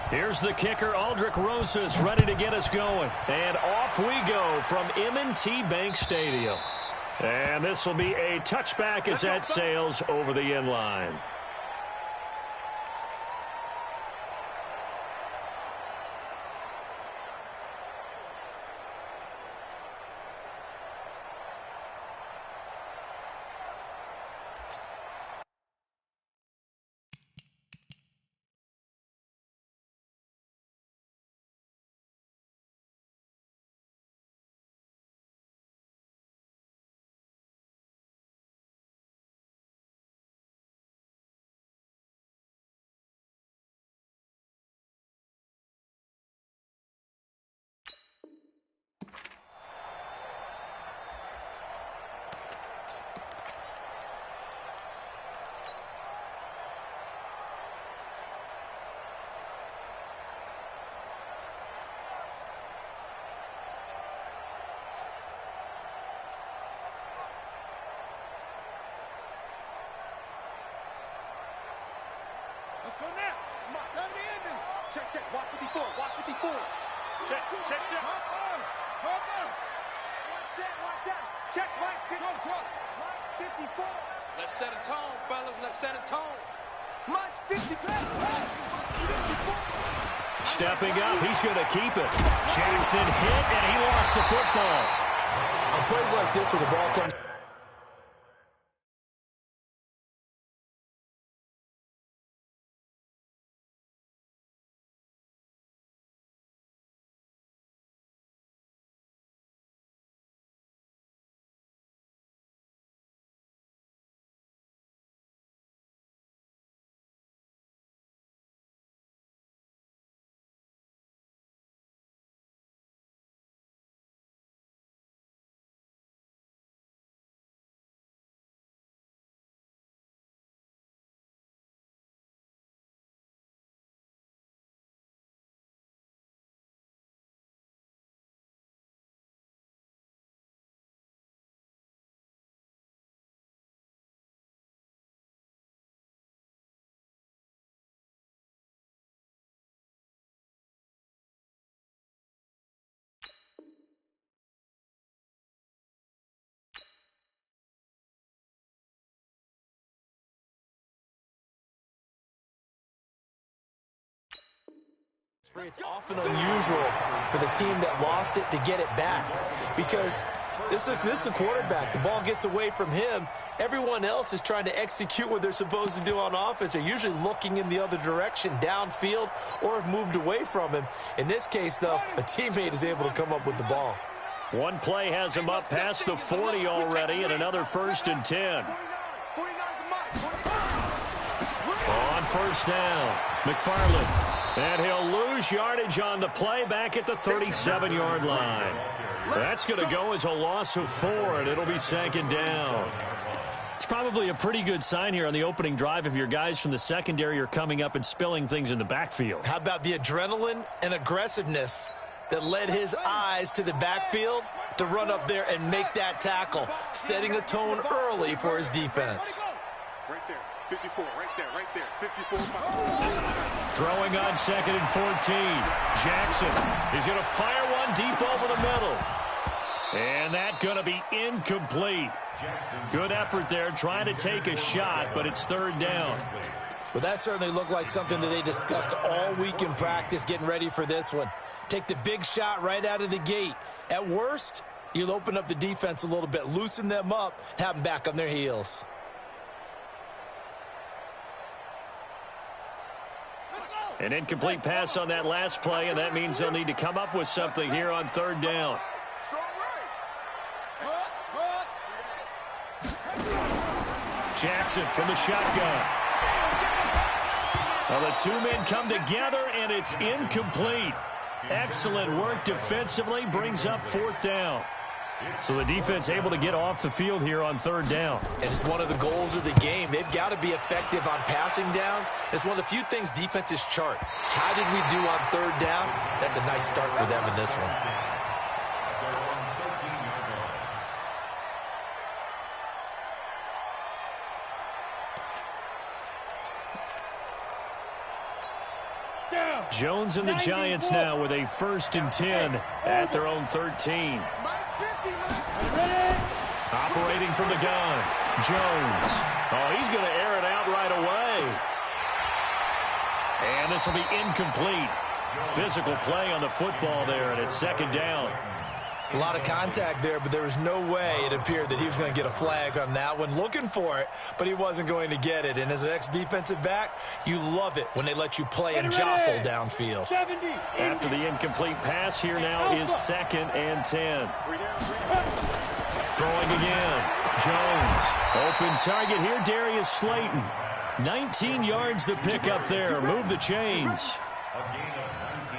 Here's the kicker, Aldrich Rosas, ready to get us going. And off we go from M&T Bank Stadium. And this will be a touchback as that sails over the end line. Let's go now. Come on, time to end it. Check, check. Watch 54. Watch 54. Check, check, check. Hop on. Hop on. Watch out. Check, right. Right, 54. Let's set a tone, fellas. Let's set a tone. March 54. Stepping up, he's going to keep it. Jackson hit, and he lost the football. On plays like this where the ball comes. It's often unusual for the team that lost it to get it back because this is a quarterback. The ball gets away from him. Everyone else is trying to execute what they're supposed to do on offense. They're usually looking in the other direction, downfield, or have moved away from him. In this case, though, a teammate is able to come up with the ball. One play has him up past the 40 already, and another 1st and 10. On first down, McFarland. And he'll lose yardage on the play back at the 37-yard line. That's going to go as a loss of 4, and it'll be 2nd down. It's probably a pretty good sign here on the opening drive if your guys from the secondary are coming up and spilling things in the backfield. How about the adrenaline and aggressiveness that led his eyes to the backfield to run up there and make that tackle, setting a tone early for his defense. Right there. 54, right there, 54. Throwing on 2nd and 14. Jackson is going to fire one deep over the middle. And that's going to be incomplete. Good effort there, trying to take a shot, but it's 3rd down. Well, that certainly looked like something that they discussed all week in practice, getting ready for this one. Take the big shot right out of the gate. At worst, you'll open up the defense a little bit, loosen them up, have them back on their heels. An incomplete pass on that last play, and that means they'll need to come up with something here on 3rd down. Jackson from the shotgun. Well, the two men come together, and it's incomplete. Excellent work defensively, brings up 4th down. So the defense able to get off the field here on 3rd down. And it's one of the goals of the game. They've got to be effective on passing downs. It's one of the few things defenses chart. How did we do on 3rd down? That's a nice start for them in this one. Jones and the Giants now with a 1st and 10 at their own 13. Operating from the gun, Jones. Oh, he's going to air it out right away. And this will be incomplete. Physical play on the football there, and it's 2nd down. A lot of contact there, but there was no way it appeared that he was going to get a flag on that one. Looking for it, but he wasn't going to get it. And as an ex-defensive back, you love it when they let you play and jostle downfield. After the incomplete pass, here now is 2nd and 10. Throwing again. Jones. Open target here, Darius Slayton. 19 yards to pick up there. Move the chains.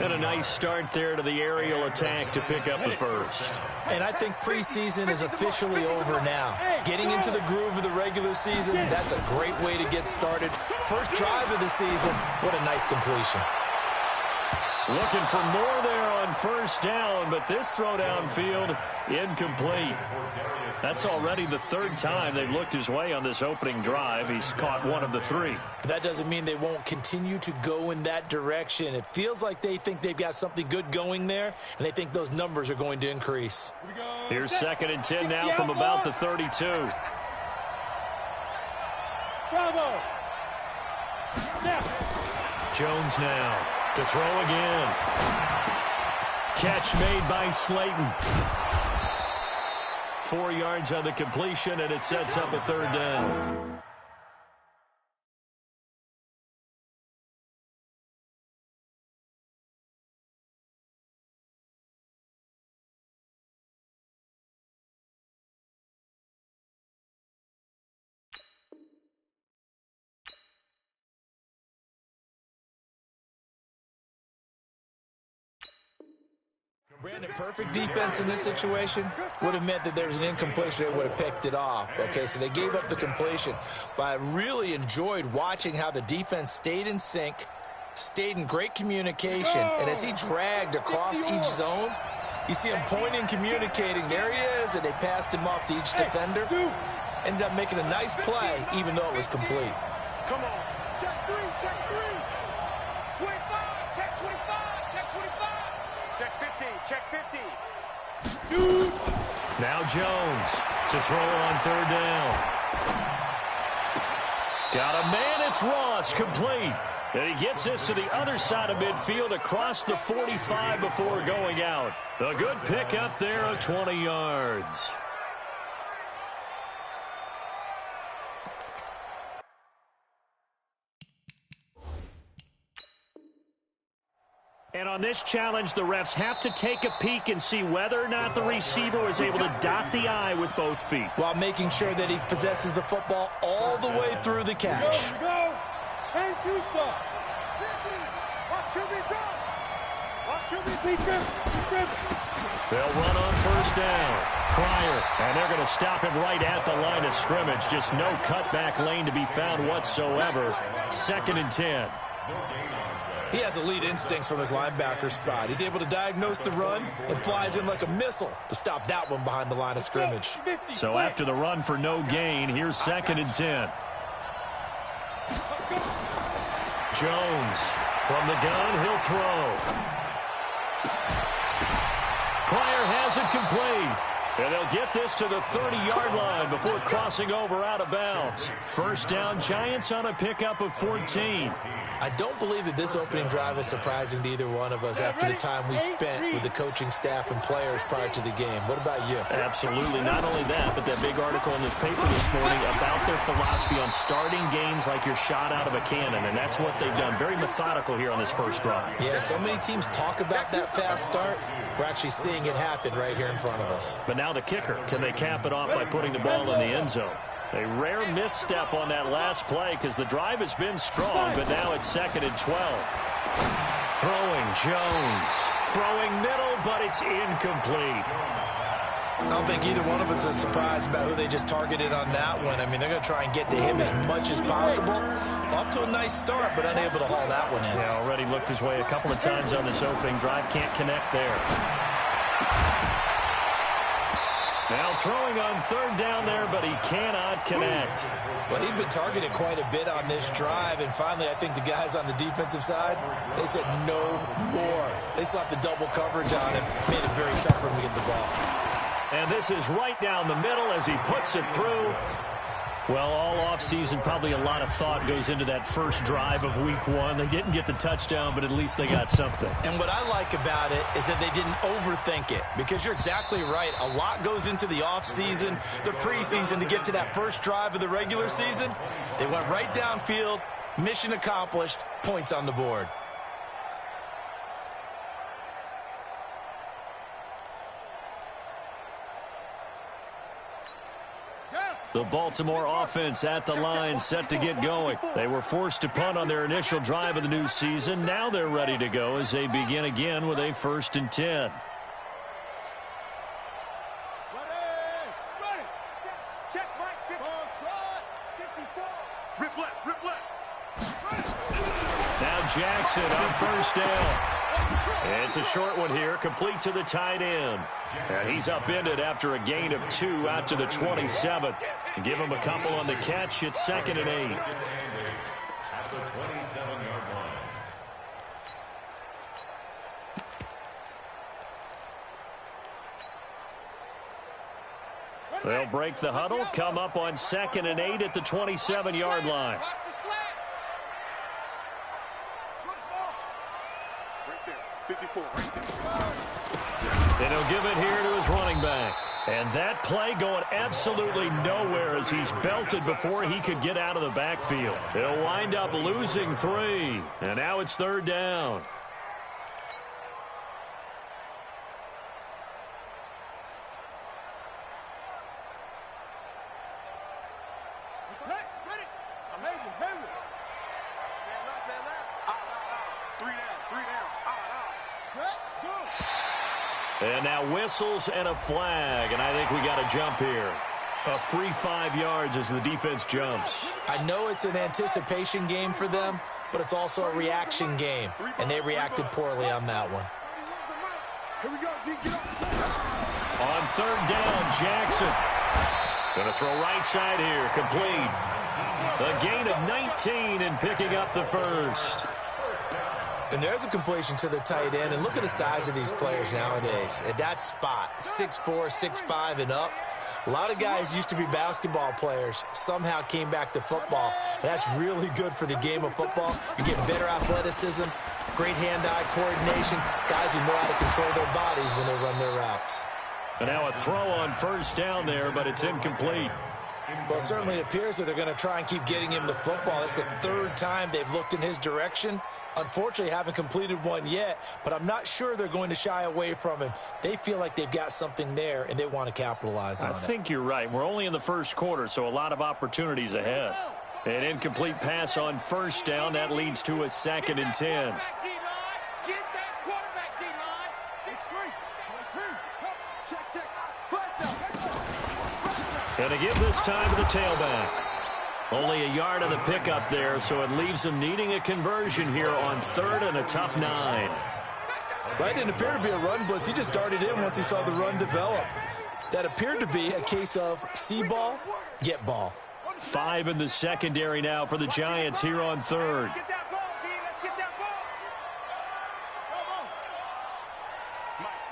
And a nice start there to the aerial attack to pick up the 1st. And I think preseason is officially over now. Getting into the groove of the regular season, that's a great way to get started. First drive of the season, what a nice completion. Looking for more there on 1st down, but this throw downfield incomplete. That's already the 3rd time they've looked his way on this opening drive. He's caught 1 of the 3. But that doesn't mean they won't continue to go in that direction. It feels like they think they've got something good going there, and they think those numbers are going to increase. Here's 2nd and 10 now from about the 32. Bravo. Jones now to throw again. Catch made by Slayton. 4 yards on the completion, and it sets up a 3rd down. Brandon, perfect defense in this situation would have meant that there was an incompletion. They would have picked it off. Okay, so they gave up the completion. But I really enjoyed watching how the defense stayed in sync, stayed in great communication. And as he dragged across each zone, you see him pointing, communicating. There he is, and they passed him off to each defender. Ended up making a nice play, even though it was complete. Come on. Check 3, check 3. 25, check 25, check 25. Check 50, check 50. Shoot. Now Jones to throw on 3rd down. Got a man, it's Ross, complete. And he gets this to the other side of midfield across the 45 before going out. A good pickup there of 20 yards. And on this challenge, the refs have to take a peek and see whether or not the receiver was able to dot the I with both feet. While making sure that he possesses the football all the way through the catch. Here we go. And two stuff. Watch QB drop. Watch QB beat him. They'll run on 1st down. Pryor, and they're going to stop him right at the line of scrimmage. Just no cutback lane to be found whatsoever. 2nd and 10. He has elite instincts from his linebacker spot. He's able to diagnose the run and flies in like a missile to stop that one behind the line of scrimmage. So after the run for no gain, here's 2nd and 10. Jones from the gun, he'll throw. Pryor has it complete. And they'll get this to the 30-yard line before crossing over out of bounds. 1st down, Giants on a pickup of 14. I don't believe that this opening drive is surprising to either one of us after the time we spent with the coaching staff and players prior to the game. What about you? Absolutely. Not only that, but that big article in the paper this morning about their philosophy on starting games like you're shot out of a cannon, and that's what they've done. Very methodical here on this 1st drive. Yeah, so many teams talk about that fast start. We're actually seeing it happen right here in front of us. But now the kicker. Can they cap it off by putting the ball in the end zone? A rare misstep on that last play because the drive has been strong, but now it's 2nd and 12. Throwing Jones. Throwing middle, but it's incomplete. I don't think either one of us is surprised about who they just targeted on that one. I mean, they're going to try and get to him as much as possible. Off to a nice start, but unable to haul that one in. Yeah, already looked his way a couple of times on this opening drive. Can't connect there. Now throwing on third down there, but he cannot connect. Well, he'd been targeted quite a bit on this drive, and finally I think the guys on the defensive side, they said no more. They slapped the double coverage on him, made it very tough for him to get the ball. And this is right down the middle as he puts it through. Well, all offseason, probably a lot of thought goes into that first drive of week one. They didn't get the touchdown, but at least they got something. And what I like about it is that they didn't overthink it, because you're exactly right. A lot goes into the offseason, the preseason, to get to that first drive of the regular season. They went right downfield, mission accomplished, points on the board. The Baltimore offense at the line, set to get going. They were forced to punt on their initial drive of the new season. Now they're ready to go as they begin again with a 1st and 10. Now Jackson on 1st down. It's a short one here, complete to the tight end. And he's upended after a gain of 2 out to the 27. Give him a couple on the catch. It's 2nd and 8. At the 27-yard line. They'll break the huddle, come up on 2nd and 8 at the 27-yard line. And he'll give it here to his running back. And that play going absolutely nowhere as he's belted before he could get out of the backfield. He'll wind up losing 3. And now it's 3rd down. And now whistles and a flag, and I think we got a jump here. A free 5 yards as the defense jumps. I know it's an anticipation game for them, but it's also a reaction game, and they reacted poorly on that one. Here we go, G, get up. On 3rd down, Jackson. Going to throw right side here, complete. A gain of 19 and picking up the 1st. And there's a completion to the tight end. And look at the size of these players nowadays. At that spot, 6'4", 6'5", and up. A lot of guys used to be basketball players, somehow came back to football. And that's really good for the game of football. You get better athleticism, great hand-eye coordination, guys who know how to control their bodies when they run their routes. And now a throw on 1st down there, but it's incomplete. Well, it certainly appears that they're going to try and keep getting him the football. That's the 3rd time they've looked in his direction. Unfortunately, haven't completed one yet, but I'm not sure they're going to shy away from him. They feel like they've got something there, and they want to capitalize on it. I think you're right. We're only in the 1st quarter, so a lot of opportunities ahead. An incomplete pass on 1st down. That leads to a 2nd and 10. And to give this time to the tailback. Only a yard on the pickup there, so it leaves them needing a conversion here on 3rd and a tough 9. That didn't appear to be a run blitz. He just darted in once he saw the run develop. That appeared to be a case of see ball, get ball. 5 in the secondary now for the Giants here on 3rd.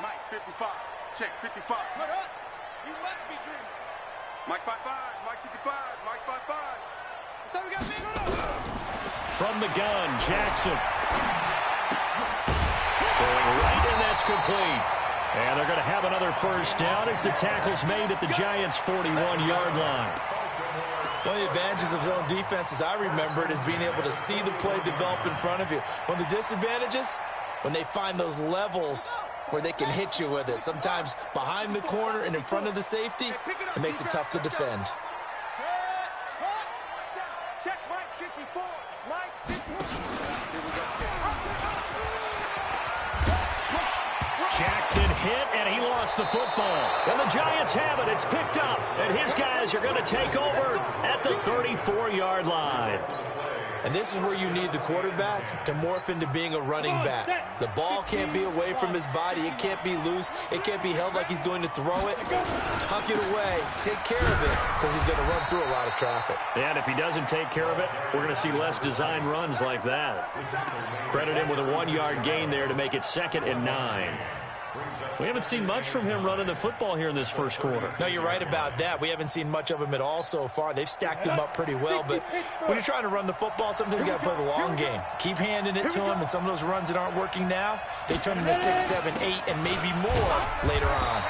Mike, 55. Check, 55. You must be dreaming. Mike 55, Mike 55, Mike 55. So we got me. From the gun, Jackson. Throwing right, and that's complete. And they're going to have another 1st down as the tackle's made at the Giants' 41-yard line. One of the advantages of zone defense, as I remember it, is being able to see the play develop in front of you. One of the disadvantages, when they find those levels where they can hit you with it. Sometimes behind the corner and in front of the safety, it makes it tough to defend. Check Mike 54. Mike 54. Jackson hit, and he lost the football. And the Giants have it. It's picked up. And his guys are going to take over at the 34-yard line. And this is where you need the quarterback to morph into being a running back. The ball can't be away from his body. It can't be loose. It can't be held like he's going to throw it. Tuck it away. Take care of it because he's going to run through a lot of traffic. And if he doesn't take care of it, we're going to see less design runs like that. Credit him with a 1-yard gain there to make it 2nd and 9. We haven't seen much from him running the football here in this first quarter. No, you're right about that. We haven't seen much of him at all so far. They've stacked him up pretty well, but when you're trying to run the football, sometimes you got to play the long game. Keep handing it to him, and some of those runs that aren't working now, they turn into 6, 7, 8, and maybe more later on.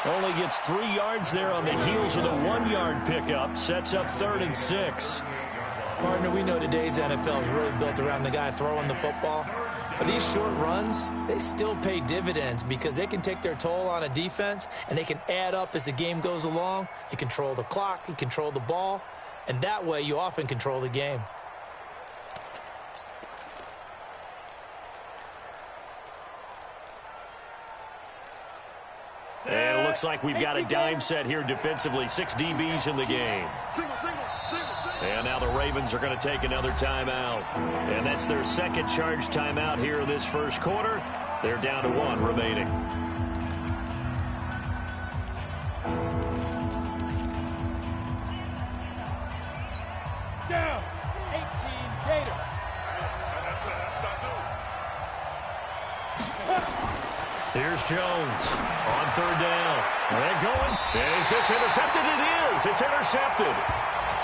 Only gets 3 yards there on the heels of the 1-yard pickup. Sets up 3rd and 6. Partner, we know today's NFL is really built around the guy throwing the football. But these short runs, they still pay dividends because they can take their toll on a defense, and they can add up as the game goes along. You control the clock, you control the ball, and that way you often control the game. And it looks like we've got a dime set here defensively. 6 DBs in the game. And now the Ravens are going to take another timeout. And that's their 2nd charge timeout here in this first quarter. They're down to 1 remaining. Down. 18 Gators. Here's Jones on 3rd down. They're going. Is this intercepted? It is. It's intercepted.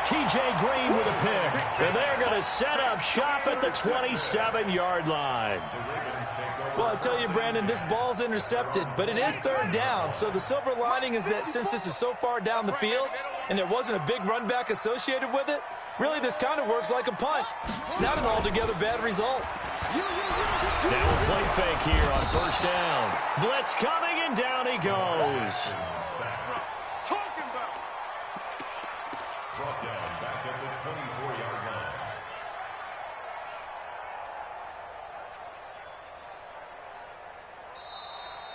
T.J. Green with a pick. And they're going to set up shop at the 27-yard line. Well, I tell you, Brandon, this ball's intercepted, but it is 3rd down. So the silver lining is that since this is so far down the field and there wasn't a big run back associated with it, really this kind of works like a punt. It's not an altogether bad result. Now a play fake here on 1st down. Blitz coming, and down he goes. Brought down back at the 24-yard line.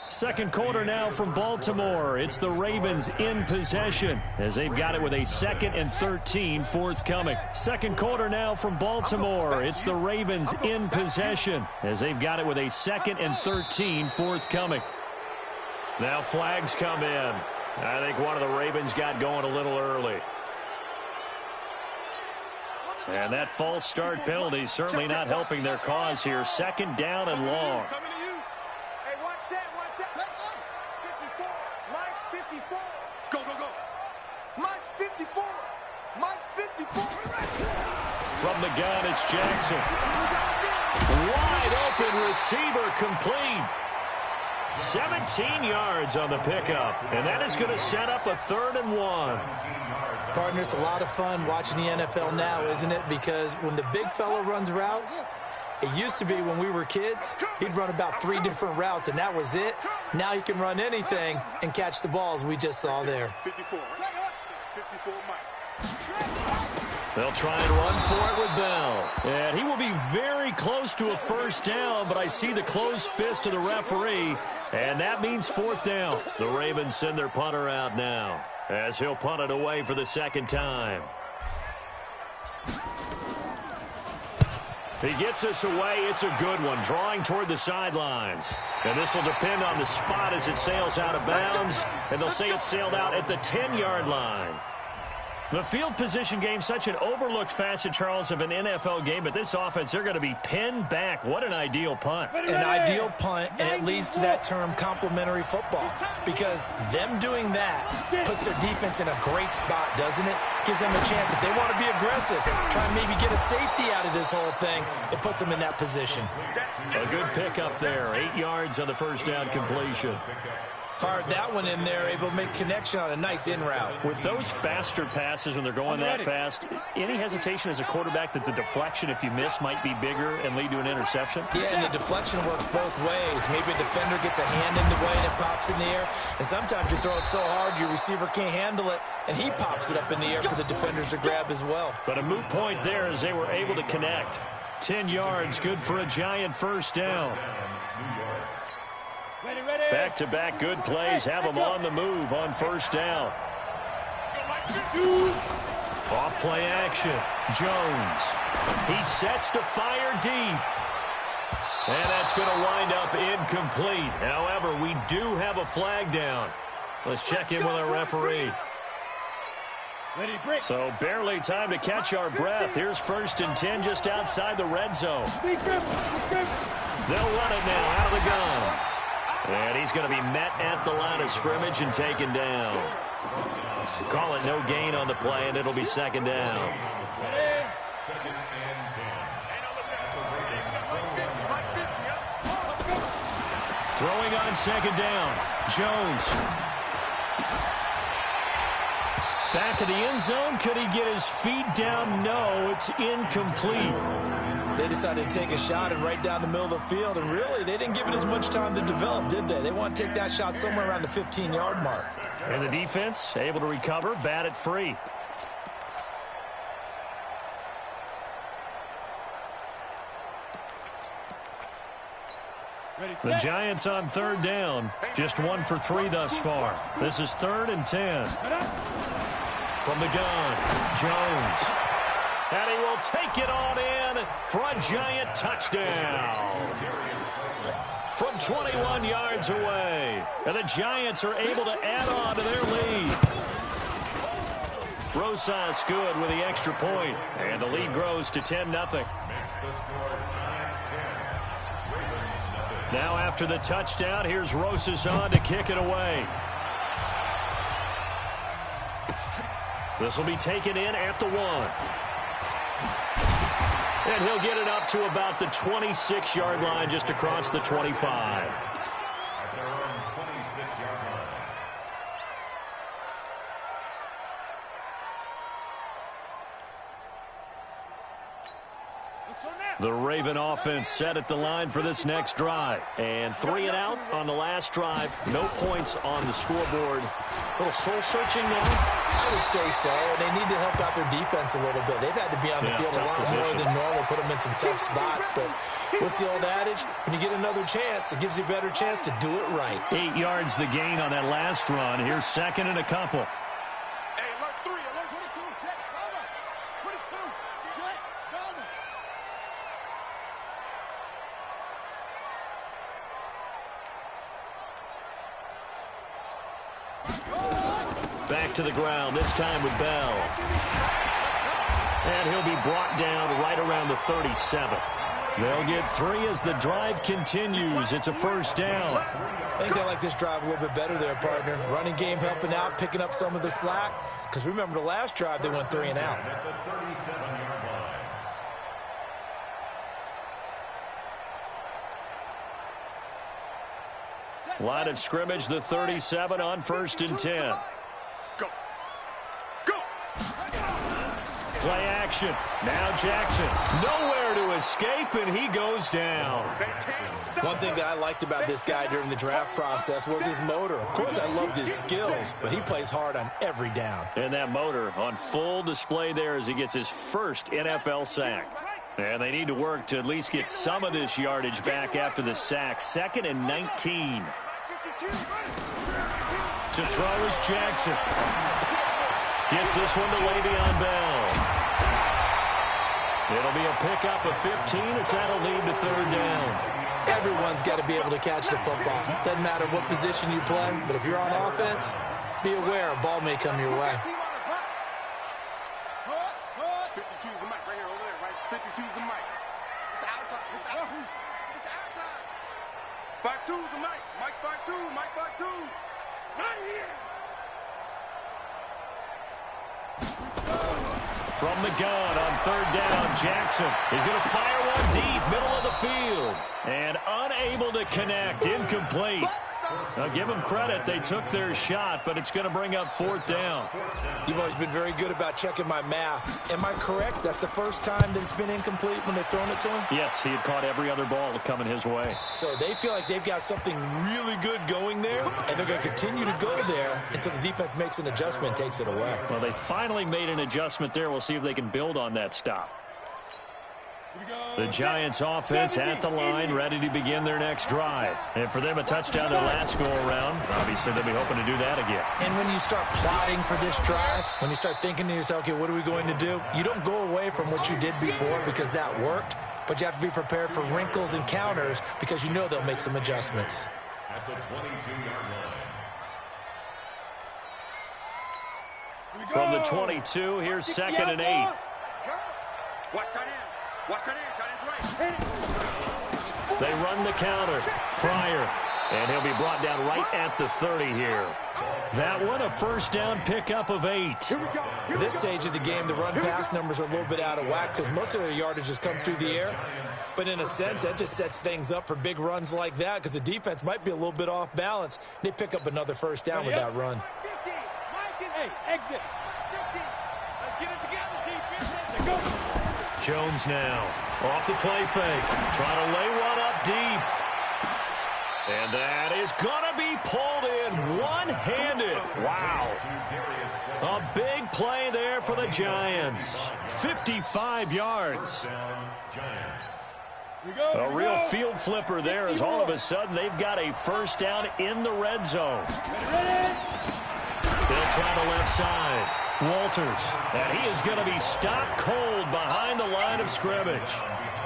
Second quarter now from Baltimore. It's the Ravens in possession as they've got it with a 2nd and 13 forthcoming. Second quarter now from Baltimore. It's the Ravens in possession as they've got it with a 2nd and 13 forthcoming. Now flags come in. I think one of the Ravens got going a little early. And that false start penalty certainly not helping their cause here. 2nd down and long. Hey, watch that, watch that. 54, Mike 54. Go, go, go. Mike 54. Mike 54. From the gun, it's Jackson. Wide open receiver complete. 17 yards on the pickup. And that is going to set up a 3rd and 1. Partner, it's a lot of fun watching the NFL now, isn't it? Because when the big fella runs routes, it used to be when we were kids, he'd run about 3 different routes, and that was it. Now he can run anything and catch the balls we just saw there. 54, 54, Mike. They'll try and run for it with Bell. And he will be very close to a 1st down, but I see the closed fist of the referee, and that means 4th down. The Ravens send their punter out now as he'll punt it away for the 2nd time. He gets us away. It's a good one, drawing toward the sidelines. And this will depend on the spot as it sails out of bounds, and they'll say it sailed out at the 10-yard line. The field position game, such an overlooked facet, Charles, of an NFL game, but this offense, they're going to be pinned back. What an ideal punt. An ideal punt, and it leads to that term complementary football, because them doing that puts their defense in a great spot, doesn't it? Gives them a chance. If they want to be aggressive, try and maybe get a safety out of this whole thing, it puts them in that position. A good pickup there. 8 yards on the 1st down completion. Fired that one in there, able to make connection on a nice in route. With those faster passes when they're going that fast, any hesitation as a quarterback that the deflection, if you miss, might be bigger and lead to an interception? Yeah, and the deflection works both ways. Maybe a defender gets a hand in the way and it pops in the air. And sometimes you throw it so hard your receiver can't handle it, and he pops it up in the air for the defenders to grab as well. But a moot point there as they were able to connect. 10 yards, good for a giant 1st down. Back-to-back good plays have them on the move on 1st down. Off play action. Jones. He sets to fire deep. And that's going to wind up incomplete. However, we do have a flag down. Let's check in with our referee. So barely time to catch our breath. Here's 1st and 10 just outside the red zone. They'll run it now out of the gun. And he's going to be met at the line of scrimmage and taken down. Call it no gain on the play, and it'll be 2nd down. 2nd and 10. Throwing on 2nd down. Jones. Back of the end zone. Could he get his feet down? No, it's incomplete. They decided to take a shot and right down the middle of the field, and really, they didn't give it as much time to develop, did they? They want to take that shot somewhere around the 15-yard mark. And the defense able to recover, bat it free. The Giants on 3rd down. Just 1 for 3 thus far. This is 3rd and 10. From the gun, Jones. And he will take it on in for a Giant touchdown. From 21 yards away. And the Giants are able to add on to their lead. Rosas good with the extra point. And the lead grows to 10-0. Now after the touchdown, here's Rosas on to kick it away. This will be taken in at the 1. And he'll get it up to about the 26-yard line, just across the 25. At their own 26-yard line. The Raven offense set at the line for this next drive. And 3 and out on the last drive. No points on the scoreboard. A little soul-searching now. I would say so, and they need to help out their defense a little bit. They've had to be on the field a lot more than normal, put them in some tough spots. But what's the old adage? When you get another chance, it gives you a better chance to do it right. 8 yards the gain on that last run. Here's 2nd and a couple. Hey, alert 3, alert 22, check, cover. 22, check, cover. Back to the ground, this time with Bell. And he'll be brought down right around the 37. They'll get 3 as the drive continues. It's a 1st down. I think they like this drive a little bit better there, partner. Running game helping out, picking up some of the slack. Because remember the last drive, they went 3 and out. At the 37-yard line. Line of scrimmage, the 37 on 1st and 10. Go. Go. Play action. Now Jackson. Nowhere to escape, and he goes down. One thing that I liked about this guy during the draft process was his motor. Of course, I loved his skills, but he plays hard on every down. And that motor on full display there as he gets his first NFL sack. And they need to work to at least get some of this yardage back after the sack. 2nd and 19. To throw is Jackson. Gets this one to Le'Veon Bell. It'll be a pickup of 15 as that'll lead to 3rd down. Everyone's got to be able to catch the football. Doesn't matter what position you play, but if you're on offense, be aware a ball may come your way. 52's the mic right here, over there, right? 52's the mic. It's our time. It's our time. It's our time. 52's the mic. Mike 52. Mike 52. Right here. From the gun on 3rd down, Jackson is going to fire one deep, middle of the field. And unable to connect, incomplete. Now give them credit, they took their shot, but it's going to bring up 4th down. You've always been very good about checking my math. Am I correct? That's the first time that it's been incomplete when they've thrown it to him? Yes, he had caught every other ball coming his way. So they feel like they've got something really good going there, and they're going to continue to go there until the defense makes an adjustment and takes it away. Well, they finally made an adjustment there. We'll see if they can build on that stop. The Giants offense at the line, ready to begin their next drive. And for them, a touchdown their last go-around. Obviously, they'll be hoping to do that again. And when you start plotting for this drive, when you start thinking to yourself, okay, what are we going to do? You don't go away from what you did before because that worked, but you have to be prepared for wrinkles and counters because you know they'll make some adjustments. At the 22-yard line. From the 22, here's 2nd and 8. Watch tight end. Watch tight end. Tight end's right. They run the counter. Pryor. And he'll be brought down right at the 30 here. That one, a first down pickup of 8. At this stage of the game, the run-pass numbers are a little bit out of whack because most of their yardage has come through the air. But in a sense, that just sets things up for big runs like that because the defense might be a little bit off balance. They pick up another first down with that run. 15. Hey, exit. 15. Let's get it together, defense. Go. Jones now. Off the play fake. Trying to lay one up deep. And that is going to be pulled in one-handed. Wow. A big play there for the Giants. 55 yards. A real field flipper there as all of a sudden they've got a first down in the red zone. They'll try the left side. Walters. And he is going to be stopped cold behind the line of scrimmage.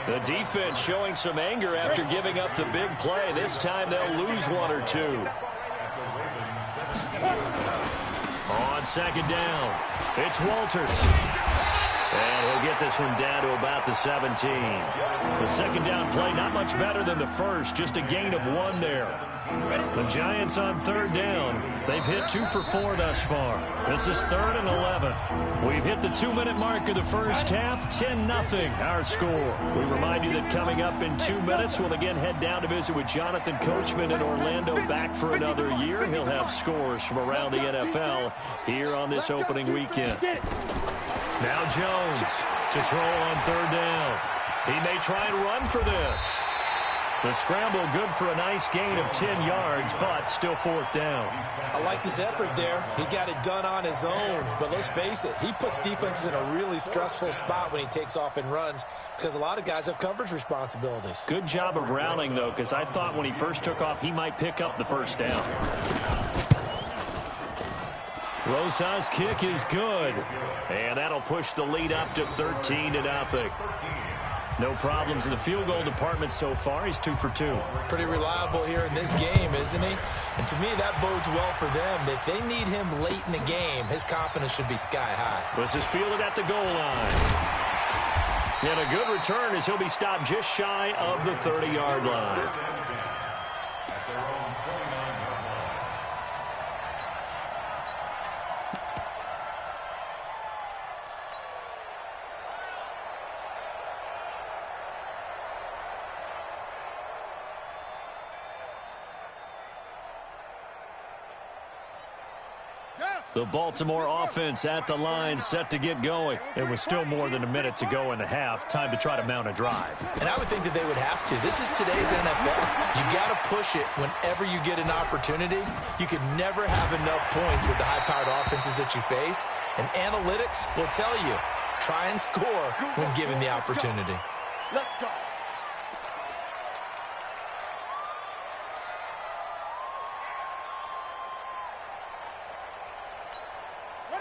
The defense showing some anger after giving up the big play. This time they'll lose one or two. On 2nd down, it's Walters. And he'll get this one down to about the 17. The 2nd down play, not much better than the first, just a gain of 1 there. The Giants on 3rd down. They've hit 2 for 4 thus far. This is 3rd and 11. We've hit the 2-minute mark of the first half. 10-0 our score. We remind you that coming up in 2 minutes, we'll again head down to visit with Jonathan Coachman in Orlando, back for another year. He'll have scores from around the NFL here on this opening weekend. Now Jones to throw on 3rd down. He may try and run for this. The scramble good for a nice gain of 10 yards, but still 4th down. I liked his effort there. He got it done on his own. But let's face it, he puts defenses in a really stressful spot when he takes off and runs because a lot of guys have coverage responsibilities. Good job of rallying, though, because I thought when he first took off, he might pick up the first down. Rosa's kick is good. And that'll push the lead up to 13-0. No problems in the field goal department so far. He's 2 for 2. Pretty reliable here in this game, isn't he? And to me, that bodes well for them. If they need him late in the game, his confidence should be sky high. This is fielded at the goal line. And a good return as he'll be stopped just shy of the 30-yard line. The Baltimore offense at the line, set to get going. It was still more than a minute to go in the half. Time to try to mount a drive. And I would think that they would have to. This is today's NFL. You got to push it whenever you get an opportunity. You can never have enough points with the high-powered offenses that you face. And analytics will tell you, try and score when given the opportunity. Let's go.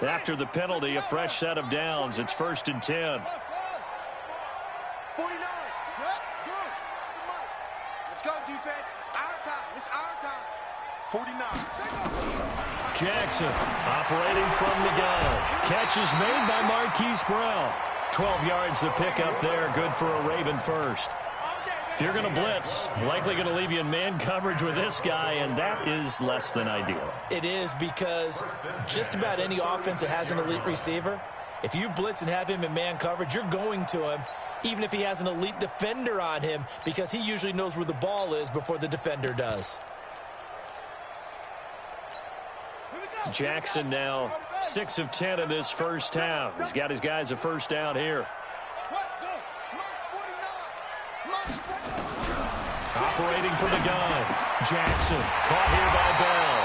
After the penalty, a fresh set of downs. It's 1st and 10. 49. Let's go, defense. Our time. It's our time. 49. Jackson operating from the gun. Catch is made by Marquise Brown. 12 yards to pick up there. Good for a Raven first. If you're going to blitz, likely going to leave you in man coverage with this guy, and that is less than ideal. It is because just about any offense that has an elite receiver, if you blitz and have him in man coverage, you're going to him, even if he has an elite defender on him, because he usually knows where the ball is before the defender does. Jackson now 6 of 10 in this first half. He's got his guys a first down here. Operating from the gun, Jackson caught here by Bell.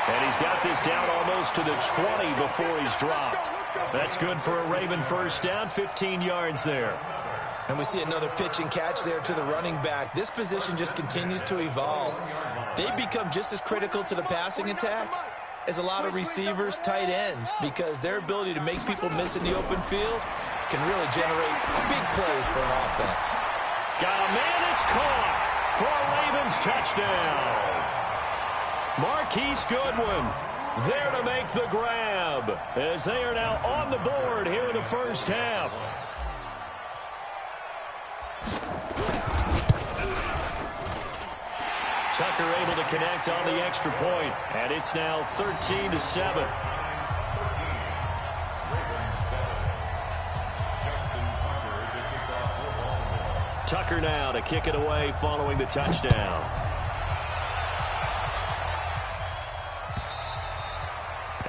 And he's got this down almost to the 20 before he's dropped. That's good for a Raven first down, 15 yards there. And we see another pitch and catch there to the running back. This position just continues to evolve. They become just as critical to the passing attack as a lot of receivers, tight ends, because their ability to make people miss in the open field can really generate big plays for an offense. Got a man, it's caught for a Ravens touchdown. Marquise Goodwin there to make the grab as they are now on the board here in the first half. Tucker able to connect on the extra point, and it's now 13-7. Tucker now to kick it away following the touchdown.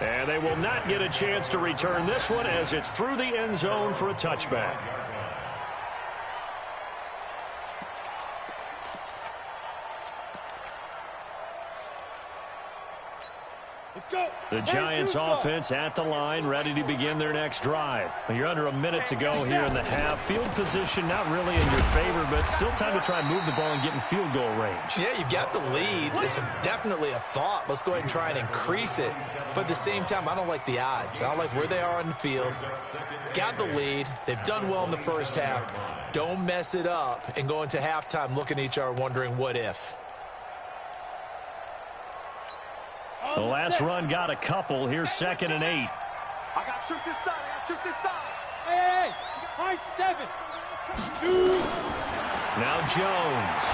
And they will not get a chance to return this one as it's through the end zone for a touchback. The Giants offense at the line, ready to begin their next drive. You're under a minute to go here in the half. Field position not really in your favor, but still time to try and move the ball and get in field goal range. Yeah, you've got the lead. It's definitely a thought. Let's go ahead and try and increase it. But at the same time, I don't like the odds. I don't like where they are on the field. Got the lead. They've done well in the first half. Don't mess it up and go into halftime looking at each other wondering what if. The last run got a couple. Here's 2nd and 8. I got shoot this side. I got shoot this side. Hey, high 7. Shoot. Now Jones.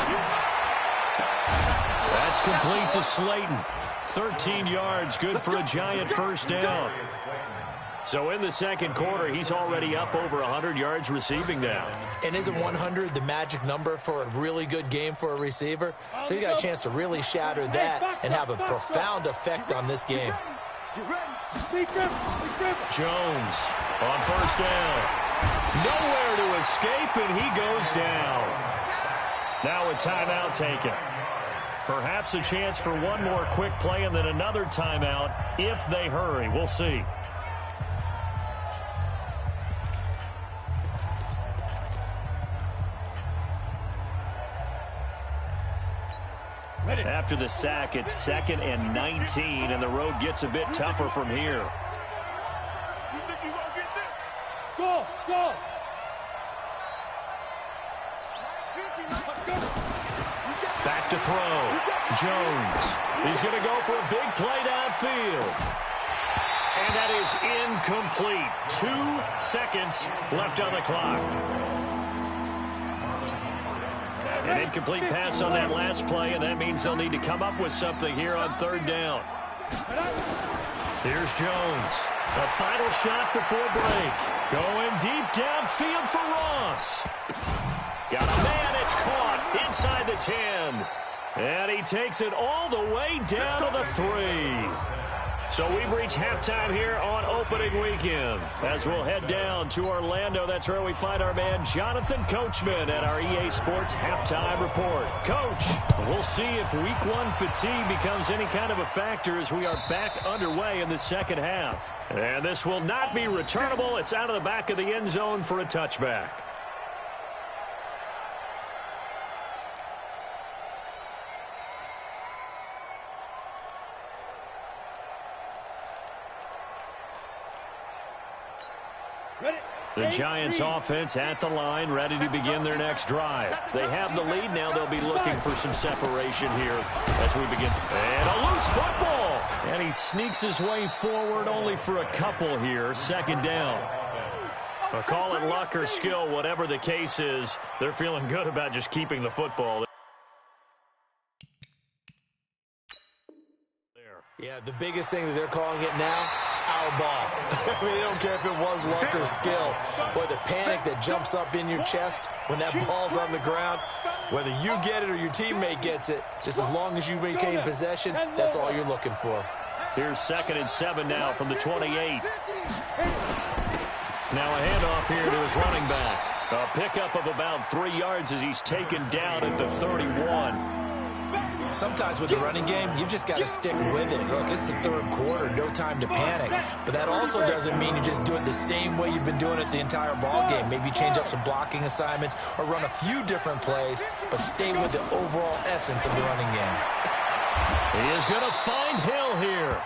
That's complete to Slayton. 13 yards, good for a Giant first down. So in the second quarter, he's already up over 100 yards receiving now. And isn't 100 the magic number for a really good game for a receiver? So he's got a chance to really shatter that and have a profound effect on this game. Jones on first down. Nowhere to escape, and he goes down. Now a timeout taken. Perhaps a chance for one more quick play and then another timeout if they hurry. We'll see. After the sack, it's 2nd and 19, and the road gets a bit tougher from here. Go, go. Back to throw. Jones. He's going to go for a big play downfield. And that is incomplete. 2 seconds left on the clock. An incomplete pass on that last play, and that means they'll need to come up with something here on 3rd down. Here's Jones. A final shot before break. Going deep downfield for Ross. Got a man, it's caught inside the 10. And he takes it all the way down to the 3. So we've reached halftime here on opening weekend. As we'll head down to Orlando, that's where we find our man Jonathan Coachman at our EA Sports Halftime Report. Coach, we'll see if Week 1 fatigue becomes any kind of a factor as we are back underway in the second half. And this will not be returnable. It's out of the back of the end zone for a touchback. The Giants offense at the line, ready to begin their next drive. They have the lead now. They'll be looking for some separation here as we begin. And a loose football. And he sneaks his way forward only for a couple here. 2nd down. But call it luck or skill, whatever the case is, they're feeling good about just keeping the football. Yeah, the biggest thing that they're calling it now, our ball. I mean, they don't care if it was luck or skill. Boy, the panic that jumps up in your chest when that ball's on the ground, whether you get it or your teammate gets it, just as long as you maintain possession, that's all you're looking for. Here's 2nd and 7 now from the 28. Now a handoff here to his running back. A pickup of about 3 yards as he's taken down at the 31. Sometimes with the running game, you've just got to stick with it. Look, it's the third quarter, no time to panic. But that also doesn't mean you just do it the same way you've been doing it the entire ball game. Maybe change up some blocking assignments or run a few different plays, but stay with the overall essence of the running game. He is going to find Hill here.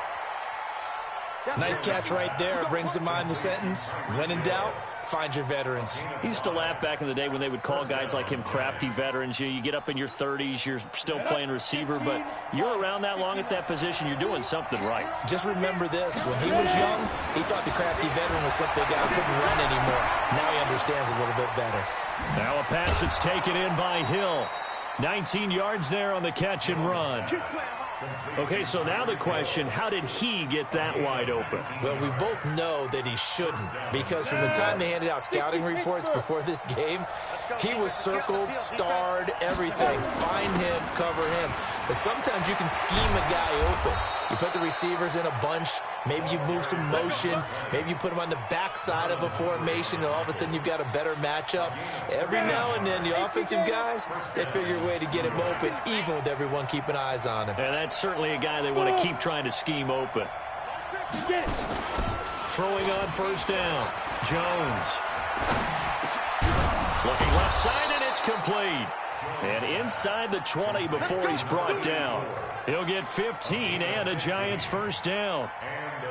Nice catch right there. Brings to mind the sentence, when in doubt, find your veterans. He used to laugh back in the day when they would call guys like him crafty veterans. You get up in your 30s, you're still playing receiver, but you're around that long at that position, you're doing something right. Just remember this. When he was young, he thought the crafty veteran was simply a guy who couldn't run anymore. Now he understands a little bit better. Now a pass that's taken in by Hill. 19 yards there on the catch and run. Okay, so now the question, how did he get that wide open? Well, we both know that he shouldn't, because from the time they handed out scouting reports before this game, he was circled, starred, everything. Find him, cover him. But sometimes you can scheme a guy open. You put the receivers in a bunch. Maybe you move some motion. Maybe you put them on the backside of a formation, and all of a sudden you've got a better matchup. Every now and then, the offensive guys, they figure a way to get him open, even with everyone keeping eyes on him. And that's certainly a guy they want to keep trying to scheme open. Throwing on first down. Jones. Looking left side, and it's complete. And inside the 20 before he's brought down. He'll get 15 and a Giants first down.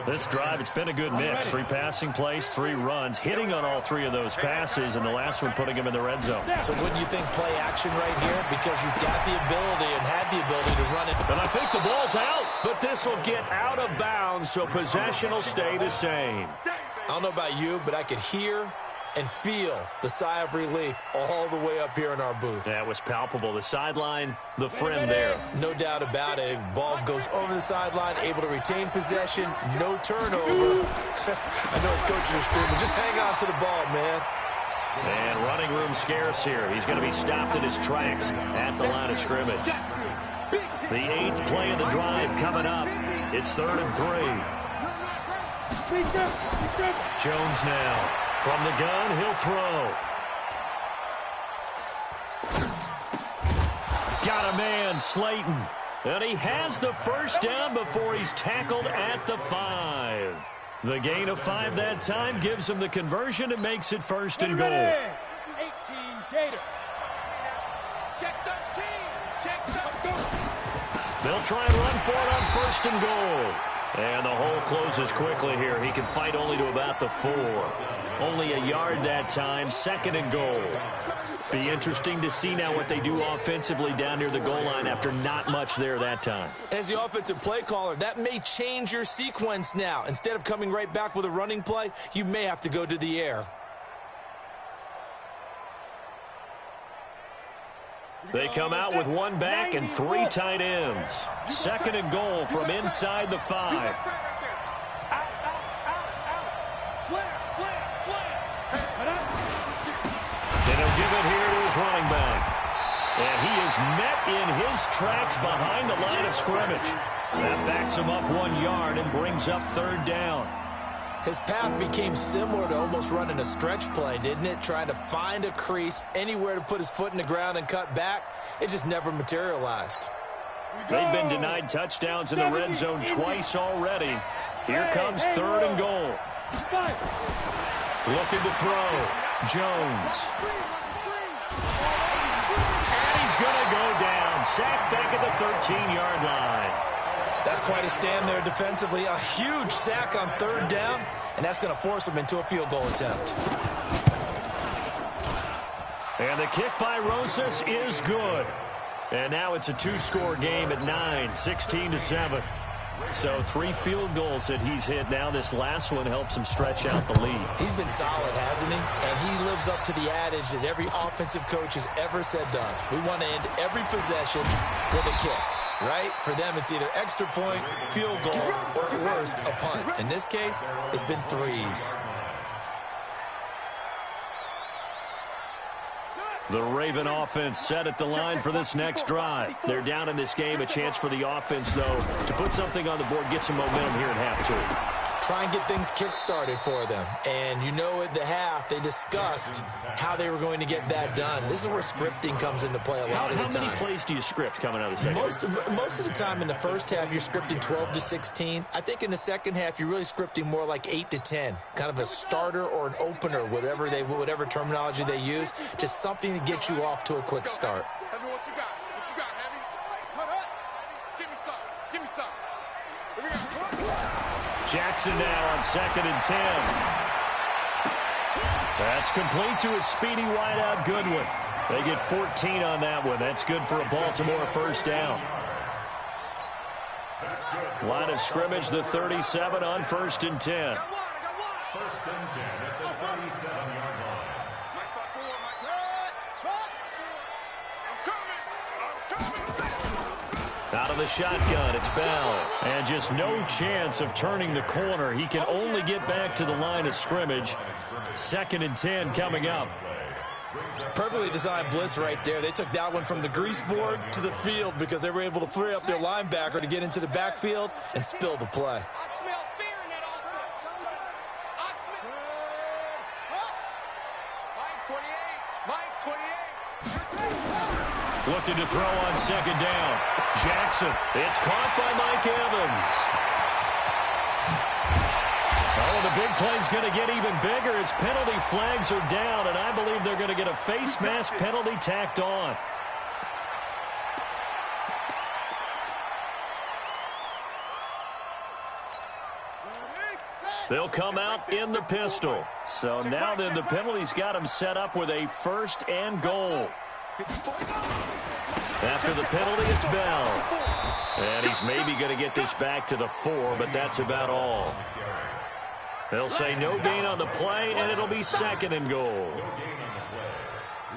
This drive, it's been a good mix. 3 passing plays, 3 runs, hitting on all 3 of those passes, and the last one putting him in the red zone. So wouldn't you think play action right here? Because you've got the ability and had the ability to run it. And I think the ball's out, but this will get out of bounds, so possession will stay the same. I don't know about you, but I could hear and feel the sigh of relief all the way up here in our booth. That was palpable. The sideline, the friend there. No doubt about it. Ball goes over the sideline, able to retain possession, no turnover. I know his coaches are screaming, just hang on to the ball, man. And running room scarce here. He's going to be stopped in his tracks at the line of scrimmage. The 8th play of the drive coming up. It's 3rd and 3. Jones now. From the gun, he'll throw. Got a man, Slayton. And he has the first down before he's tackled at the 5. The gain of 5 that time gives him the conversion and makes it 1st and goal. 18 Gator. Check 13. Check 13. They'll try and run for it on 1st and goal. And the hole closes quickly here. He can fight only to about the 4. Only a yard that time, 2nd and goal. Be interesting to see now what they do offensively down near the goal line after not much there that time. As the offensive play caller, that may change your sequence now. Instead of coming right back with a running play, you may have to go to the air. They come out with 1 back and 3 tight ends. 2nd and goal from inside the 5. And he'll give it here to his running back. And he is met in his tracks behind the line of scrimmage. That backs him up 1 yard and brings up 3rd down. His path became similar to almost running a stretch play, didn't it? Trying to find a crease, anywhere to put his foot in the ground and cut back. It just never materialized. They've been denied touchdowns in the red zone twice already. Here comes 3rd and goal. Looking to throw. Jones. And he's going to go down. Sacked back at the 13-yard line. That's quite a stand there defensively. A huge sack on 3rd down, and that's going to force him into a field goal attempt. And the kick by Rosas is good. And now it's a 2-score game at 9, 16-7. So 3 field goals that he's hit now. This last one helps him stretch out the lead. He's been solid, hasn't he? And he lives up to the adage that every offensive coach has ever said to us. We want to end every possession with a kick, right? For them, it's either extra point, field goal, or at worst, a punt. In this case, it's been 3s. The Raven offense set at the line for this next drive. They're down in this game. A chance for the offense, though, to put something on the board, get some momentum here at half 2. try and get things kick-started for them. And you know at the half, they discussed how they were going to get that done. This is where scripting comes into play a lot of the time. How many plays do you script coming out of the second? Most of the time in the first half, you're scripting 12 to 16. I think in the second half, you're really scripting more like 8 to 10. Kind of a starter or an opener, whatever terminology they use. Just something to get you off to a quick start. Heavy, what you got? What you got, Heavy? Hold up. Give me some. Give me some. Here we go. Jackson now on 2nd and 10. That's complete to a speedy wideout Goodwin. They get 14 on that one. That's good for a Baltimore first down. Line of scrimmage, the 37 on 1st and 10. First and 10 at the 37-yard line. Out of the shotgun, it's Bell. And just no chance of turning the corner. He can only get back to the line of scrimmage. 2nd and 10 coming up. Perfectly designed blitz right there. They took that one from the grease board to the field because they were able to free up their linebacker to get into the backfield and spill the play. I smell fear in that offense. I smell. Mike 28. Looking to throw on 2nd down. Jackson. It's caught by Mike Evans. Oh, the big play's going to get even bigger as penalty flags are down, and I believe they're going to get a face mask penalty tacked on. They'll come out in the pistol. So now then the penalty's got him set up with a 1st and goal. After the penalty, it's Bell. And he's maybe going to get this back to the 4, but that's about all. They'll say no gain on the play, and it'll be 2nd and goal. No gain on the play.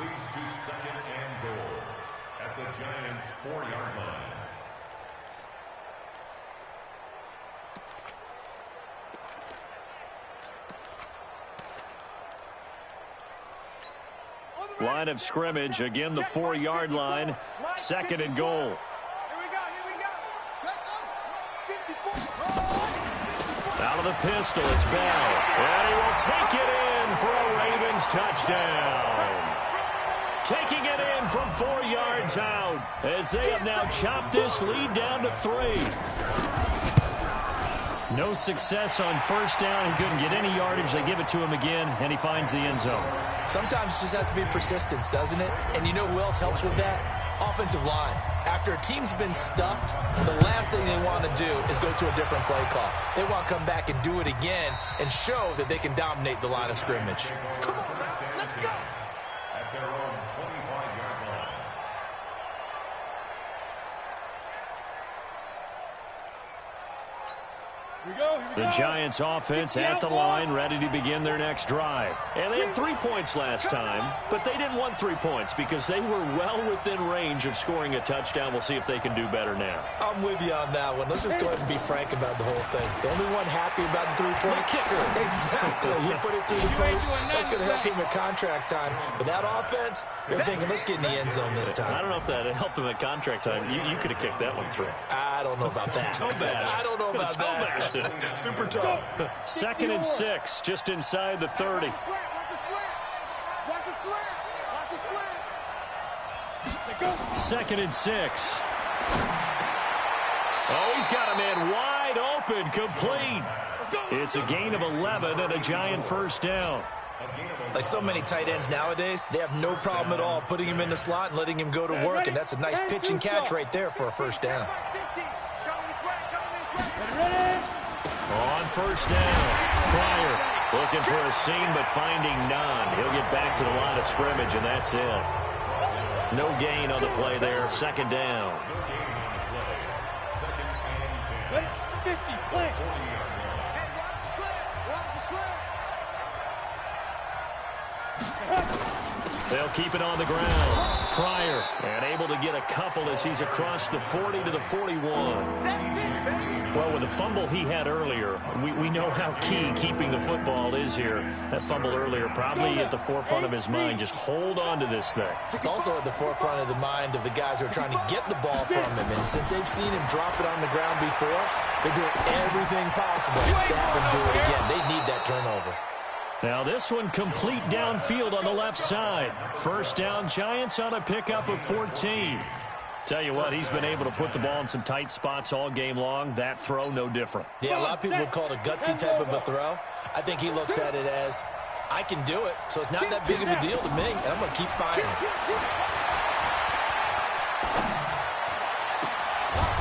Leads to 2nd and goal at the Giants' 4-yard line. Line of scrimmage, again the 4-yard line, 2nd and goal. Out of the pistol, it's Bell. And he will take it in for a Ravens touchdown. Taking it in from 4 yards out as they have now chopped this lead down to 3. No success on 1st down. He couldn't get any yardage. They give it to him again, and he finds the end zone. Sometimes it just has to be persistence, doesn't it? And you know who else helps with that? Offensive line. After a team's been stuffed, the last thing they want to do is go to a different play call. They want to come back and do it again and show that they can dominate the line of scrimmage. Come on, let's go. At their own 25-yard line. The Giants offense at the line, ready to begin their next drive. And they had 3 points last time, but they didn't want 3 points because they were well within range of scoring a touchdown. We'll see if they can do better now. I'm with you on that one. Let's just go ahead and be frank about the whole thing. The only one happy about the 3-point kicker. Exactly. He put it through the post. That's going to help him at contract time. But that offense, they're thinking, let's get in the end zone this time. I don't know if that helped him at contract time. You could have kicked that one through. I don't know about that. I don't know about that. Super tough. 2nd and 6, just inside the 30. Watch his flat. 2nd and 6. Oh, he's got a man wide open, complete. It's a gain of 11 and a Giant first down. Like so many tight ends nowadays, they have no problem at all putting him in the slot and letting him go to work, and that's a nice pitch and catch right there for a first down. On 1st down, Pryor looking for a seam but finding none. He'll get back to the line of scrimmage, and that's it. No gain on the play there, 2nd down. 50, play. They'll keep it on the ground. Pryor, and able to get a couple as he's across the 40 to the 41. Well, with the fumble he had earlier, we know how key keeping the football is here. That fumble earlier probably at the forefront of his mind. Just hold on to this thing. It's also at the forefront of the mind of the guys who are trying to get the ball from him. And since they've seen him drop it on the ground before, They're doing everything possible to have them do it again. They need that turnover. Now this one complete downfield on the left side. First down, Giants on a pickup of 14. Tell you what, he's been able to put the ball in some tight spots all game long. That throw, no different. Yeah, a lot of people would call it a gutsy type of a throw. I think he looks at it as, I can do it, so it's not that big of a deal to me, and I'm going to keep firing.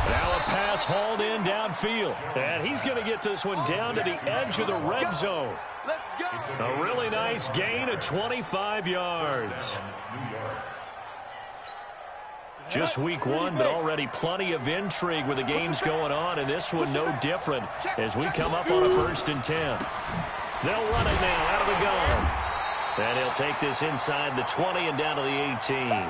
Now a pass hauled in downfield. And he's going to get this one down to the edge of the red zone. A really nice gain of 25 yards. Just week one, but already plenty of intrigue with the games going on, and this one no different as we come up on a 1st and 10. They'll run it now out of the gun. And he'll take this inside the 20 and down to the 18.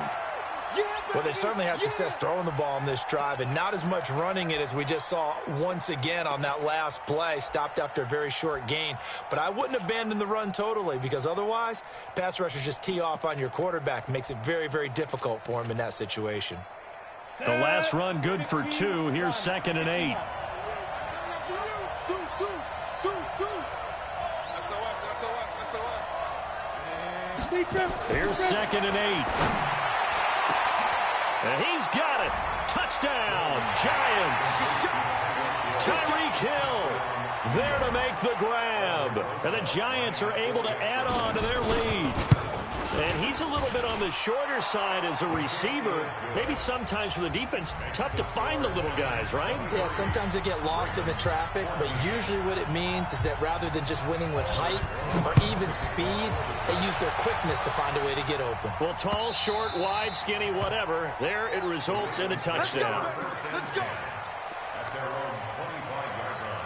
Well, they certainly had success throwing the ball on this drive, and not as much running it as we just saw once again on that last play, stopped after a very short gain. But I wouldn't abandon the run totally, because otherwise, pass rushers just tee off on your quarterback. Makes it very, very difficult for him in that situation. The last run good for 2. Here's 2nd and 8. Here's 2nd and 8. And he's got it. Touchdown, Giants. Tyreek Hill there to make the grab. And the Giants are able to add on to their lead. And he's a little bit on the shorter side as a receiver. Maybe sometimes for the defense, tough to find the little guys, right? Yeah, sometimes they get lost in the traffic, but usually what it means is that rather than just winning with height or even speed, they use their quickness to find a way to get open. Well, tall, short, wide, skinny, whatever, there it results in a touchdown. Let's go. At their own 25-yard line.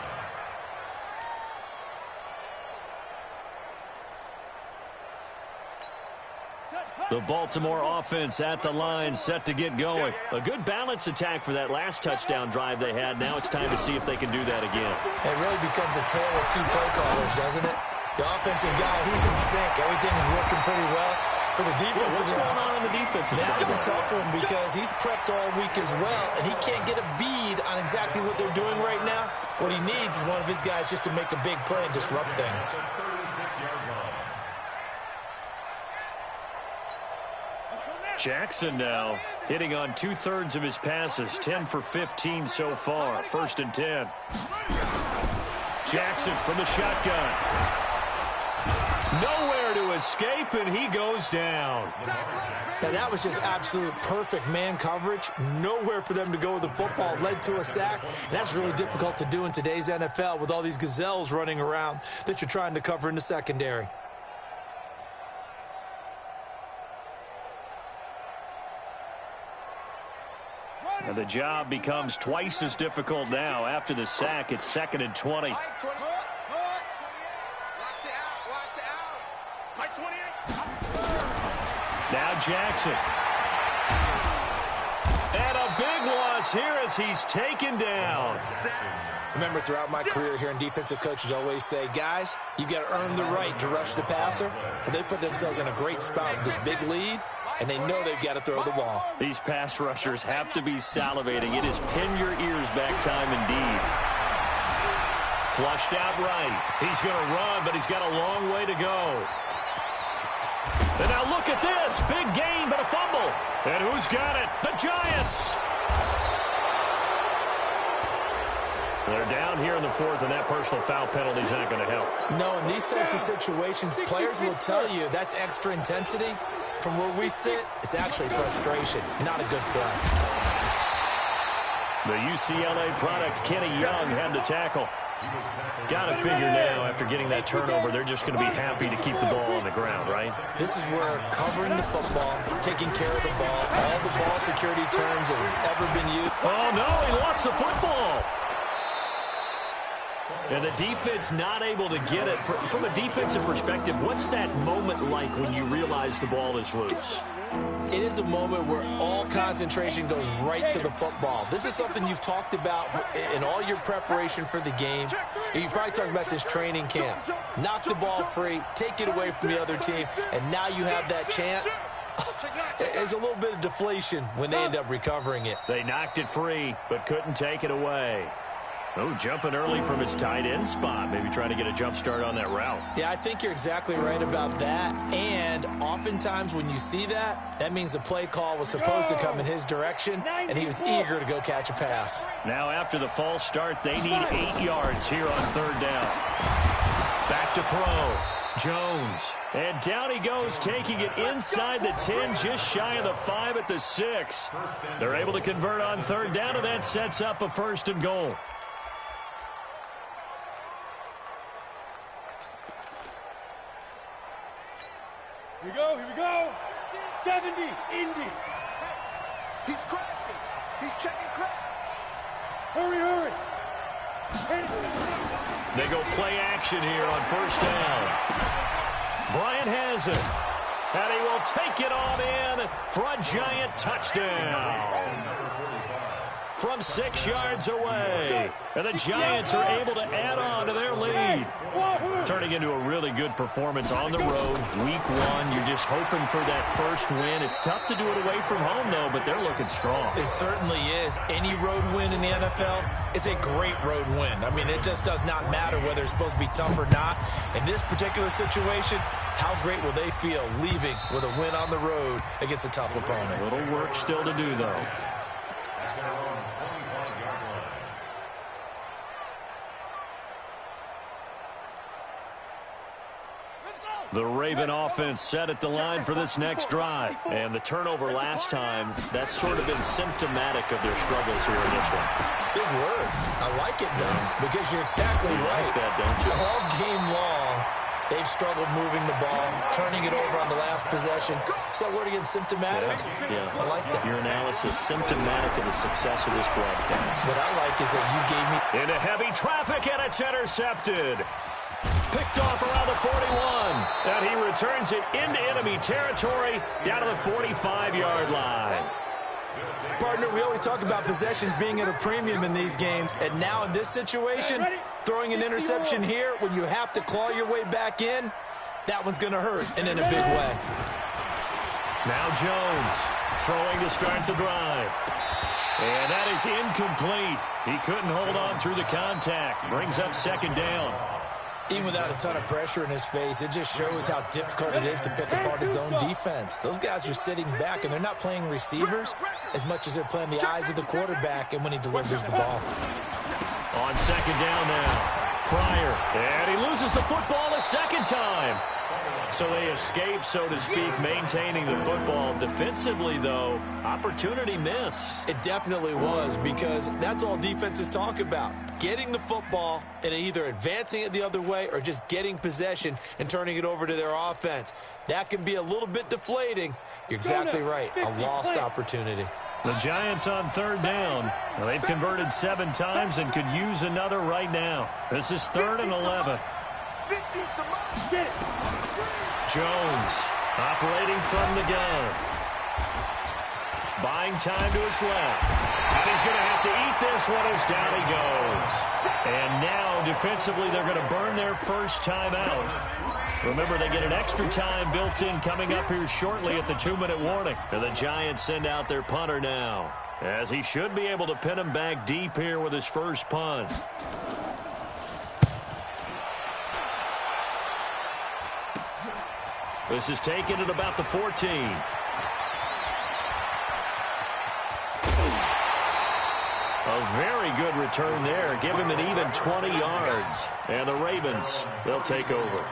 The Baltimore offense at the line, set to get going. A good balance attack for that last touchdown drive they had. Now it's time to see if they can do that again. It really becomes a tale of 2 play callers, doesn't it? The offensive guy, he's in sync. Everything's working pretty well. For the defensive What's going on the defensive side? That's a tough one because he's prepped all week as well, and he can't get a bead on exactly what they're doing right now. What he needs is one of his guys just to make a big play and disrupt things. Jackson now hitting on 2/3 of his passes, 10 for 15 so far. 1st and 10. Jackson from the shotgun. Nowhere to escape, and he goes down. Now, that was just absolute perfect man coverage. Nowhere for them to go with the football. Led to a sack. And that's really difficult to do in today's NFL with all these gazelles running around that you're trying to cover in the secondary. And the job becomes twice as difficult now. After the sack, it's 2nd and 20. Watch the out. Mike 28. Now Jackson. And a big loss here as he's taken down. Remember, throughout my career here in defensive coaches always say, guys, you got to earn the right to rush the passer. But they put themselves in a great spot with this big lead, and they know they've got to throw the ball. These pass rushers have to be salivating. It is pin your ears back time indeed. Flushed out right. He's going to run, but he's got a long way to go. And now look at this. Big gain, but a fumble. And who's got it? The Giants. They're down here in the 4th, and that personal foul penalty is not going to help. No, in these types of situations, players will tell you that's extra intensity. From where we sit, it's actually frustration, not a good play. The UCLA product, Kenny Young, had the tackle. Got to figure now, after getting that turnover, they're just going to be happy to keep the ball on the ground, right? This is where covering the football, taking care of the ball, all the ball security terms that have ever been used. Oh, no, he lost the football. And the defense not able to get it. From a defensive perspective, what's that moment like when you realize the ball is loose? It is a moment where all concentration goes right to the football. This is something you've talked about in all your preparation for the game. You probably talked about since training camp. Knock the ball free, take it away from the other team, and now you have that chance. There's a little bit of deflation when they end up recovering it. They knocked it free, but couldn't take it away. Oh, jumping early from his tight end spot. Maybe trying to get a jump start on that route. Yeah, I think you're exactly right about that. And oftentimes when you see that, that means the play call was supposed to come in his direction, and he was eager to go catch a pass. Now after the false start, they need 8 yards here on third down. Back to throw. Jones. And down he goes, taking it inside the 10, just shy of the 5 at the 6. They're able to convert on third down, and that sets up a 1st and goal. Here we go. 70, Indy. He's crashing. He's checking crash. Hurry. They go play action here on 1st down. Bryant has it. And he will take it on in for a Giant touchdown. From 6 yards away. And the Giants are able to add on to their lead. Turning into a really good performance on the road. Week 1, you're just hoping for that first win. It's tough to do it away from home, though, but they're looking strong. It certainly is. Any road win in the NFL is a great road win. I mean, it just does not matter whether it's supposed to be tough or not. In this particular situation, how great will they feel leaving with a win on the road against a tough opponent? A little work still to do, though. The Raven offense set at the line for this next drive. And the turnover last time, that's sort of been symptomatic of their struggles here in this one. Big word. I like it, though, because you're exactly right. Like that, don't you? All game long, they've struggled moving the ball, turning it over on the last possession. Is that word again, symptomatic? Yeah. I like that. Your analysis, symptomatic of the success of this broadcast. What I like is that you gave me... Into heavy traffic, and it's intercepted. Picked off around the 41. And he returns it into enemy territory down to the 45-yard line. Partner, we always talk about possessions being at a premium in these games. And now in this situation, throwing an interception here when you have to claw your way back in, that one's going to hurt, and in a big way. Now Jones throwing to start the drive. And that is incomplete. He couldn't hold on through the contact. Brings up 2nd down. Even without a ton of pressure in his face, it just shows how difficult it is to pick apart his own defense. Those guys are sitting back, and they're not playing receivers as much as they're playing the eyes of the quarterback and when he delivers the ball. On 2nd down now, Pryor. And he loses the football a 2nd time. So they escape, so to speak, maintaining the football. Defensively, though, opportunity miss. It definitely was, because that's all defenses talk about. Getting the football and either advancing it the other way or just getting possession and turning it over to their offense. That can be a little bit deflating. You're exactly right. A lost opportunity. The Giants on 3rd down. Well, they've converted 7 times and could use another right now. This is 3rd and 11. Jones operating from the gun. Buying time to his left. And he's going to have to eat this one as down he goes. And now, defensively, they're going to burn their first time out. Remember, they get an extra time built in coming up here shortly at the 2-minute warning. And the Giants send out their punter now, as he should be able to pin him back deep here with his first punt. This is taken at about the 14. A very good return there. Give him an even 20 yards. And the Ravens, they'll take over.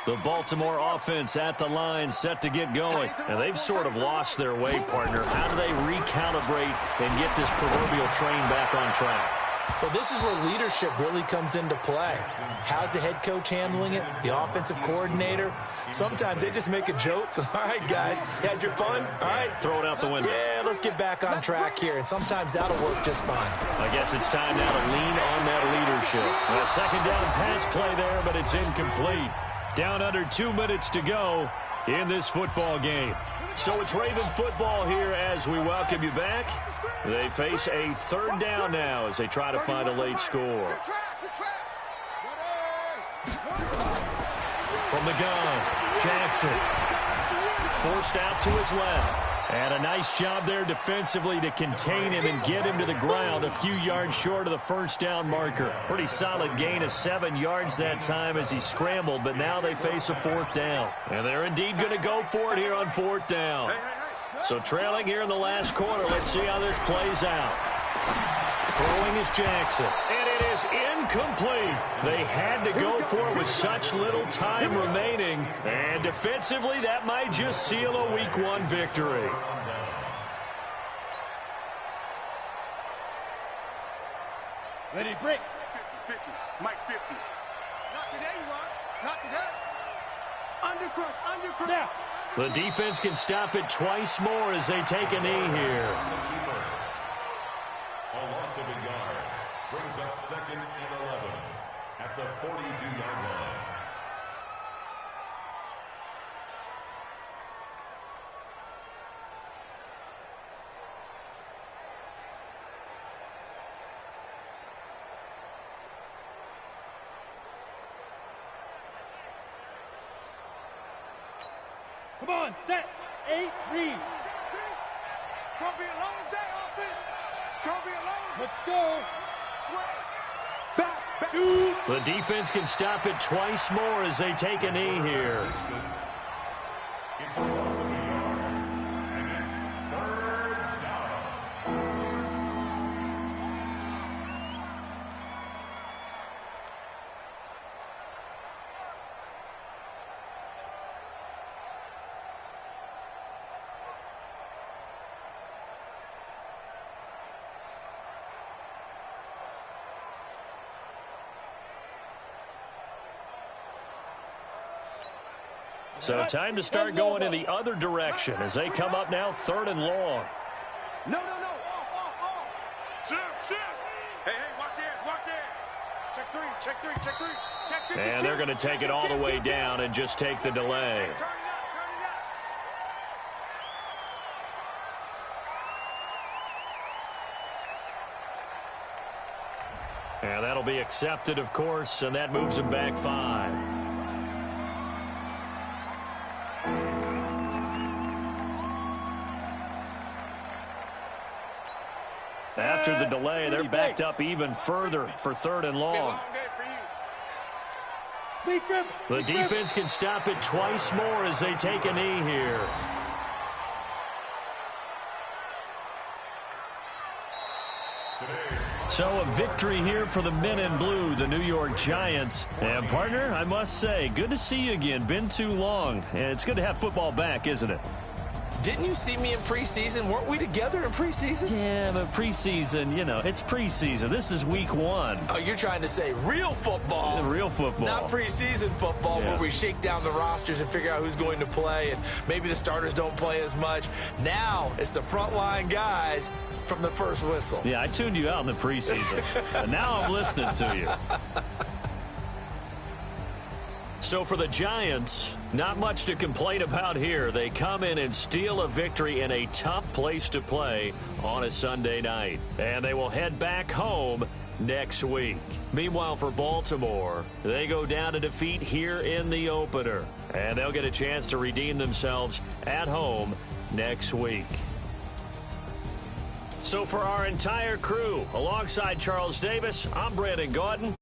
The Baltimore offense at the line, set to get going. And they've sort of lost their way, partner. How do they recalibrate and get this proverbial train back on track? Well, this is where leadership really comes into play. How's the head coach handling it? The offensive coordinator? Sometimes they just make a joke. All right, guys, you had your fun? All right. Throw it out the window. Yeah, let's get back on track here. And sometimes that'll work just fine. I guess it's time now to lean on that leadership. A 2nd down pass play there, but it's incomplete. Down under 2 minutes to go in this football game. So it's Raven football here as we welcome you back. They face a 3rd down now as they try to find a late score. From the gun, Jackson. Forced out to his left. And a nice job there defensively to contain him and get him to the ground a few yards short of the first down marker. Pretty solid gain of 7 yards that time as he scrambled, but now they face a 4th down. And they're indeed going to go for it here on 4th down. So trailing here in the last quarter, let's see how this plays out. Throwing is Jackson, and it is incomplete. They had to go for it with such little time remaining, and defensively, that might just seal a Week 1 victory. Ready, break. 50, Mike 50. Not today, Ron. Not today. Undercrush. Now. The defense can stop it twice more as they take a knee here. A loss of a yard brings up 2nd and 11 at the 42-yard line. Come on, set. 8, read. It's going to be a long day, offense. It's going to be a long day. Let's go. Sway. Back. Shoot. The defense can stop it twice more as they take a knee here. It's a loss of a yard, and it's 3rd down. So time to start going in the other direction as they come up now 3rd and long. No. Off. Shift. Hey, watch the edge. Check three. And they're going to take it all the way down and just take the delay. Turn it up. And that'll be accepted, of course, and that moves him back 5. After the delay, they're backed up even further for 3rd and long. The defense can stop it twice more as they take a knee here. So a victory here for the men in blue, the New York Giants. And partner, I must say, good to see you again. Been too long. And it's good to have football back, isn't it? Didn't you see me in preseason? Weren't we together in preseason? Yeah, but preseason, you know, it's preseason. This is Week 1. Oh, you're trying to say real football. Real football. Not preseason football Yeah. where we shake down the rosters and figure out who's going to play, and maybe the starters don't play as much. Now it's the frontline guys from the first whistle. Yeah, I tuned you out in the preseason. And now I'm listening to you. So for the Giants, not much to complain about here. They come in and steal a victory in a tough place to play on a Sunday night. And they will head back home next week. Meanwhile, for Baltimore, they go down to defeat here in the opener. And they'll get a chance to redeem themselves at home next week. So for our entire crew, alongside Charles Davis, I'm Brandon Gaudin.